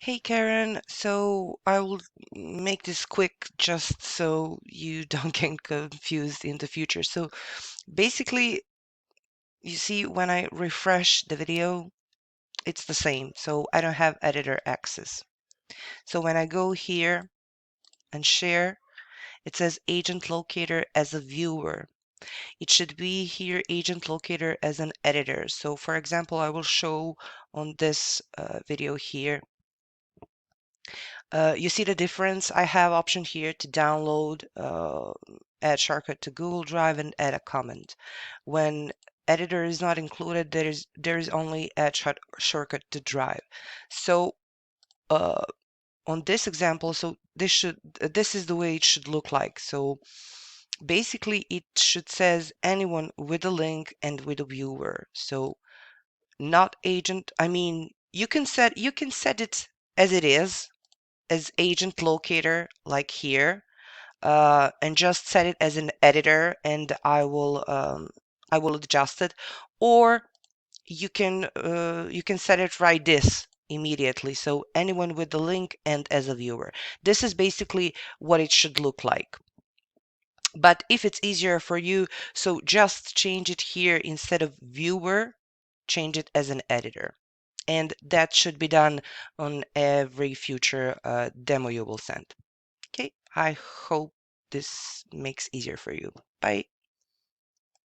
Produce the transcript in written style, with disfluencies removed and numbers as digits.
Hey Karen, so I will make this quick just so you don't get confused in the future. So basically, you see when I refresh the video, it's the same. So I don't have editor access. So when I go here and share, it says agent locator as a viewer. It should be here agent locator as an editor. So for example, I will show on this video here. You see the difference? I have option here to download, add shortcut to Google Drive, and add a comment. When editor is not included, there is only add shortcut to Drive. So uh, on this example, so this is the way it should look like. So basically, it should says anyone with a link and with a viewer. So not agent. I mean, you can set it as it is as agent locator like here, and just set it as an editor, and I will adjust it, or you can set it right this immediately, so anyone with the link and as a viewer. This is basically what it should look like. But if it's easier for you, so just change it here, instead of viewer, change it as an editor. And that should be done on every future demo you will send. Okay, I hope this makes easier for you. Bye.